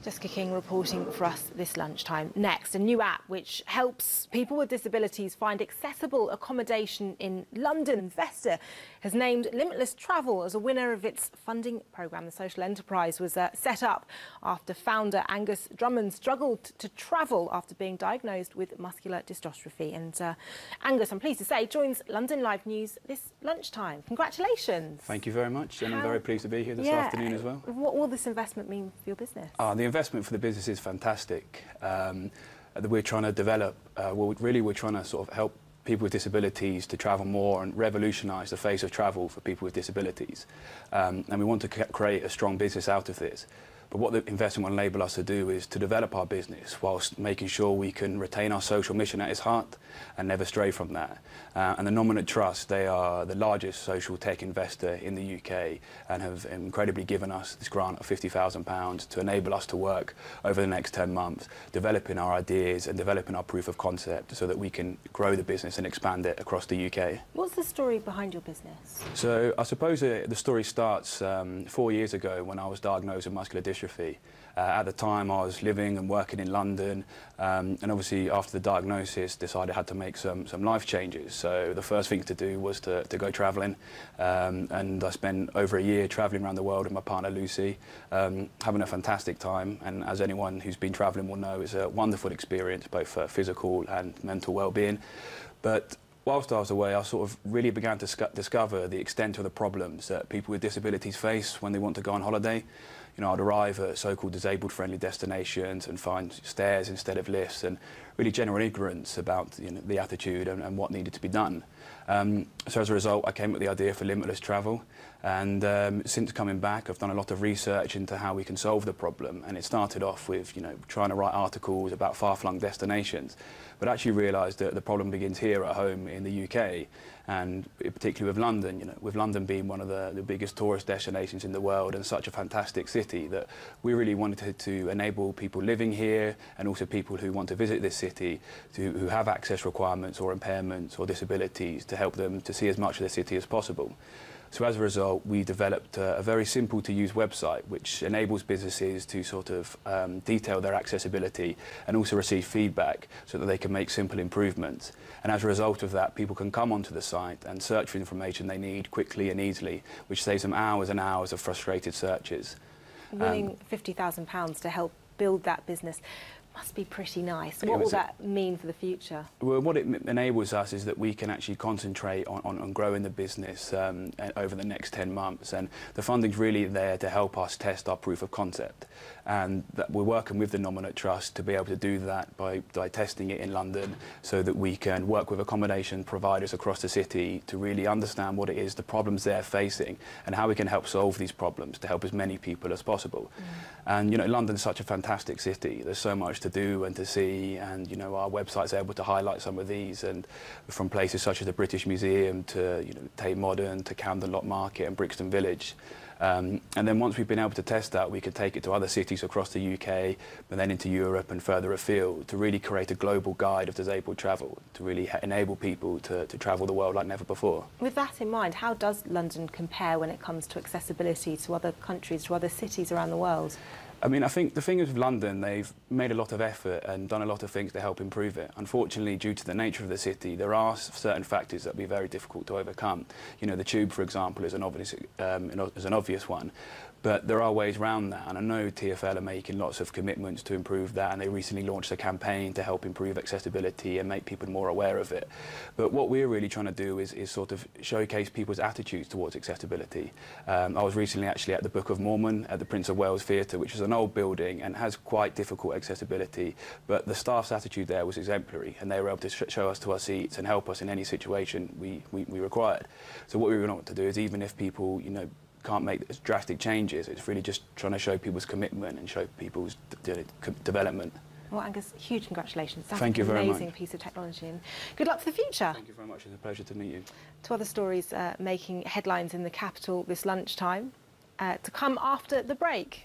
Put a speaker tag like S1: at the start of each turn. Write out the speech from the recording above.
S1: Jessica King reporting for us this lunchtime. Next, a new app which helps people with disabilities find accessible accommodation in London. Investor has named Limitless Travel as a winner of its funding programme. The social enterprise was set up after founder Angus Drummond struggled to travel after being diagnosed with muscular dystrophy. And Angus, I'm pleased to say, joins London Live News this lunchtime. Congratulations.
S2: Thank you very much, and I'm very pleased to be here this afternoon as well.
S1: What will this investment mean for your business?
S2: The investment for the business is fantastic. We're trying to develop, we're trying to sort of help people with disabilities to travel more and revolutionise the face of travel for people with disabilities. And we want to create a strong business out of this. But what the investment will enable us to do is to develop our business whilst making sure we can retain our social mission at its heart and never stray from that. And the Nominet Trust, they are the largest social tech investor in the UK and have incredibly given us this grant of £50,000 to enable us to work over the next 10 months, developing our ideas and developing our proof of concept so that we can grow the business and expand it across the UK.
S1: What's the story behind your business?
S2: So I suppose the story starts 4 years ago when I was diagnosed with muscular dystrophy. At the time I was living and working in London, and obviously after the diagnosis decided I had to make some life changes. So the first thing to do was to go travelling, and I spent over a year travelling around the world with my partner Lucy, having a fantastic time. And as anyone who's been travelling will know, it's a wonderful experience both for physical and mental well-being. But whilst I was away, I sort of really began to discover the extent of the problems that people with disabilities face when they want to go on holiday. You know, I'd arrive at so-called disabled-friendly destinations and find stairs instead of lifts, and really general ignorance about the attitude and what needed to be done. So as a result, I came up with the idea for Limitless Travel, and since coming back, I've done a lot of research into how we can solve the problem. And it started off with trying to write articles about far-flung destinations, but actually realised that the problem begins here at home in the UK, and particularly with London. With London being one of the biggest tourist destinations in the world and such a fantastic city, that we really wanted to enable people living here and also people who want to visit this city who have access requirements or impairments or disabilities, to help them to see as much of the city as possible. So as a result, we developed a very simple to use website which enables businesses to sort of detail their accessibility and also receive feedback so that they can make simple improvements. And as a result of that, people can come onto the site and search for information they need quickly and easily, which saves them hours and hours of frustrated searches.
S1: Winning £50,000 to help build that business must be pretty nice. What will that mean for the future?
S2: Well, what it enables us is that we can actually concentrate on growing the business over the next 10 months. And the funding's really there to help us test our proof of concept. And that we're working with the Nominet Trust to be able to do that by testing it in London, so that we can work with accommodation providers across the city to really understand what it is, the problems they're facing, and how we can help solve these problems to help as many people as possible. And London's such a fantastic city. There's so much to do and to see, and our website's able to highlight some of these, and from places such as the British Museum to Tate Modern to Camden Lock Market and Brixton Village. And then once we've been able to test that, we could take it to other cities across the UK, but then into Europe and further afield, to really create a global guide of disabled travel, to really enable people to travel the world like never before.
S1: With that in mind, how does London compare when it comes to accessibility to other countries, to other cities around the world?
S2: I mean, I think the thing is with London, they've made a lot of effort and done a lot of things to help improve it. Unfortunately, due to the nature of the city, there are certain factors that will be very difficult to overcome. The tube, for example, is an obvious one. But there are ways around that, and I know TfL are making lots of commitments to improve that, and they recently launched a campaign to help improve accessibility and make people more aware of it. But what we're really trying to do is sort of showcase people's attitudes towards accessibility. I was recently actually at the Book of Mormon at the Prince of Wales Theatre, which is an old building and has quite difficult accessibility, but the staff's attitude there was exemplary, and they were able to show us to our seats and help us in any situation we required. So what we want to do is, even if people can't make drastic changes, it's really just trying to show people's commitment and show people's development.
S1: Well, Angus, huge congratulations.
S2: Thank you very much.
S1: Amazing piece of technology, and good luck for the future.
S2: Thank you very much. It's a pleasure to meet you.
S1: To other stories making headlines in the capital this lunchtime, to come after the break.